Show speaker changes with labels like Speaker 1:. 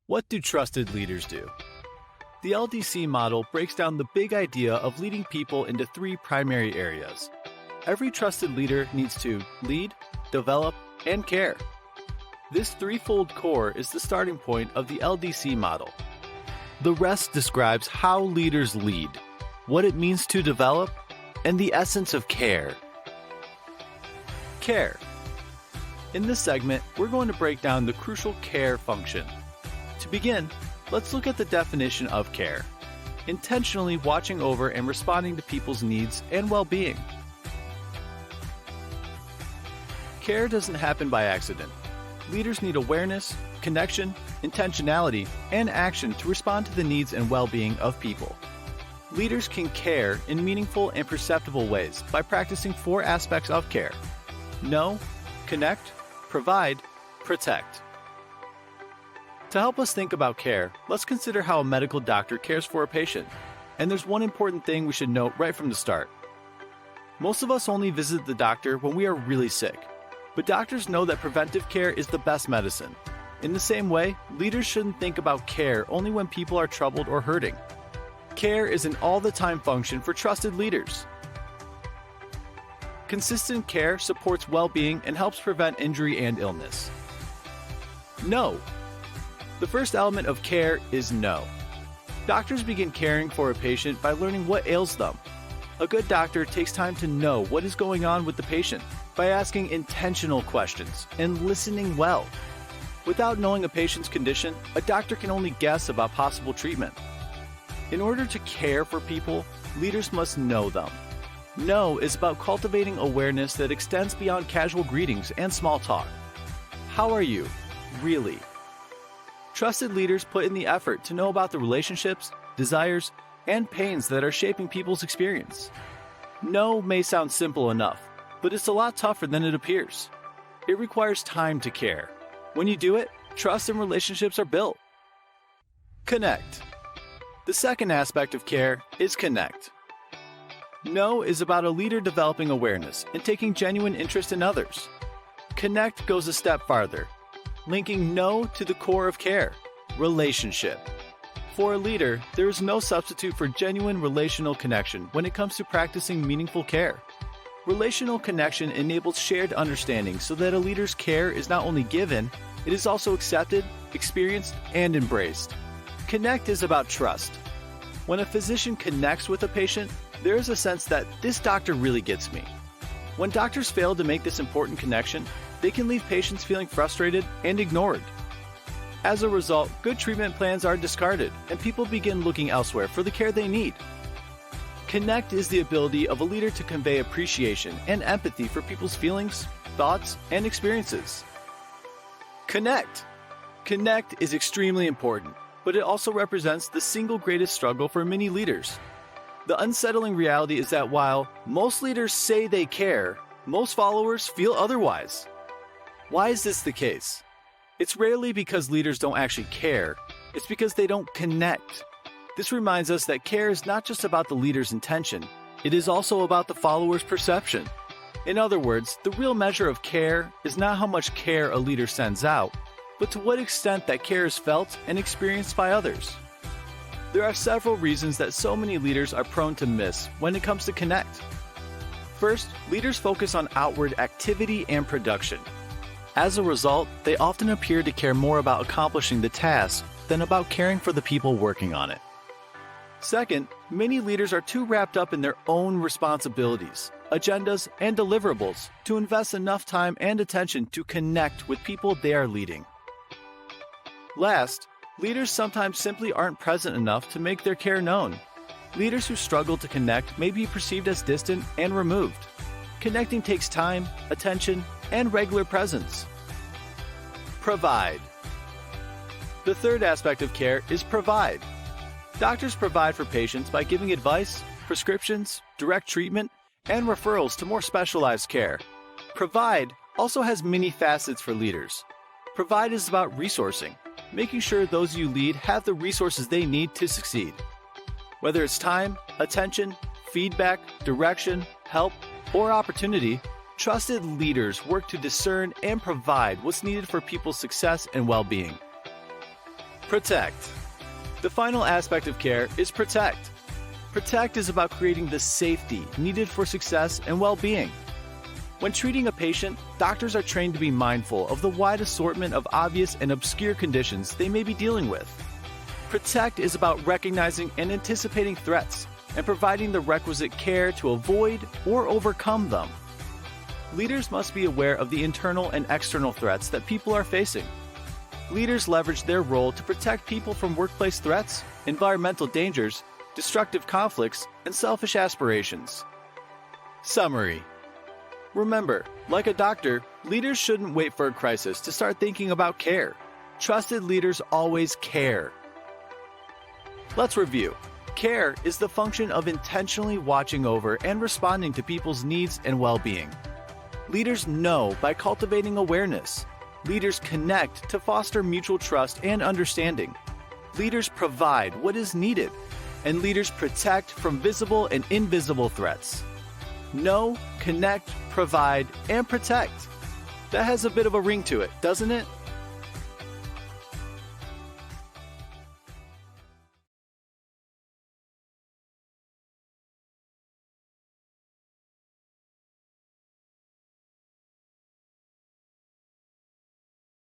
Speaker 1: What do trusted leaders do? The LDC model breaks down the big idea of leading people into three primary areas. Every trusted leader needs to lead, develop, and care. This threefold core is the starting point of the LDC model. The rest describes how leaders lead, what it means to develop, and the essence of care. Care. In this segment, we're going to break down the crucial care function. To begin, let's look at the definition of care: intentionally watching over and responding to people's needs and well-being. Care doesn't happen by accident. Leaders need awareness, connection, intentionality, and action to respond to the needs and well-being of people. Leaders can care in meaningful and perceptible ways by practicing four aspects of care: know, connect, provide, protect. To help us think about care, let's consider how a medical doctor cares for a patient. And there's one important thing we should note right from the start. Most of us only visit the doctor when we are really sick, but doctors know that preventive care is the best medicine. In the same way, leaders shouldn't think about care only when people are troubled or hurting. Care is an all-the-time function for trusted leaders. Consistent care supports well-being and helps prevent injury and illness. Know. The first element of care is know. Doctors begin caring for a patient by learning what ails them. A good doctor takes time to know what is going on with the patient by asking intentional questions and listening well. Without knowing a patient's condition, a doctor can only guess about possible treatment. In order to care for people, leaders must know them. Know is about cultivating awareness that extends beyond casual greetings and small talk. How are you, really? Trusted leaders put in the effort to know about the relationships, desires, and pains that are shaping people's experience. Know may sound simple enough, but it's a lot tougher than it appears. It requires time to care. When you do it, trust and relationships are built. Connect. The second aspect of care is connect. Know is about a leader developing awareness and taking genuine interest in others. Connect goes a step farther, linking know to the core of care: relationship. For a leader, there is no substitute for genuine relational connection when it comes to practicing meaningful care. Relational connection enables shared understanding so that a leader's care is not only given, it is also accepted, experienced, and embraced. Connect is about trust. When a physician connects with a patient, there is a sense that this doctor really gets me. When doctors fail to make this important connection, they can leave patients feeling frustrated and ignored. As a result, good treatment plans are discarded, and people begin looking elsewhere for the care they need. Connect is the ability of a leader to convey appreciation and empathy for people's feelings, thoughts, and experiences. Connect. Connect is extremely important, but it also represents the single greatest struggle for many leaders. The unsettling reality is that while most leaders say they care, most followers feel otherwise. Why is this the case? It's rarely because leaders don't actually care. It's because they don't connect. This reminds us that care is not just about the leader's intention. It is also about the follower's perception. In other words, the real measure of care is not how much care a leader sends out, but to what extent that care is felt and experienced by others. There are several reasons that so many leaders are prone to miss when it comes to connect. First, leaders focus on outward activity and production. As a result, they often appear to care more about accomplishing the task than about caring for the people working on it. Second, many leaders are too wrapped up in their own responsibilities, agendas, and deliverables to invest enough time and attention to connect with people they are leading. Last, leaders sometimes simply aren't present enough to make their care known. Leaders who struggle to connect may be perceived as distant and removed. Connecting takes time, attention, and regular presence. Provide. The third aspect of care is provide. Doctors provide for patients by giving advice, prescriptions, direct treatment, and referrals to more specialized care. Provide also has many facets for leaders. Provide is about resourcing, making sure those you lead have the resources they need to succeed. Whether it's time, attention, feedback, direction, help, or opportunity, trusted leaders work to discern and provide what's needed for people's success and well-being. Protect. The final aspect of care is protect. Protect is about creating the safety needed for success and well-being. When treating a patient, doctors are trained to be mindful of the wide assortment of obvious and obscure conditions they may be dealing with. Protect is about recognizing and anticipating threats and providing the requisite care to avoid or overcome them. Leaders must be aware of the internal and external threats that people are facing. Leaders leverage their role to protect people from workplace threats, environmental dangers, destructive conflicts, and selfish aspirations. Summary. Remember, like a doctor, leaders shouldn't wait for a crisis to start thinking about care. Trusted leaders always care. Let's review. Care is the function of intentionally watching over and responding to people's needs and well-being. Leaders know by cultivating awareness. Leaders connect to foster mutual trust and understanding. Leaders provide what is needed, and leaders protect from visible and invisible threats. Know, connect, provide, and protect. That has a bit of a ring to it, doesn't it?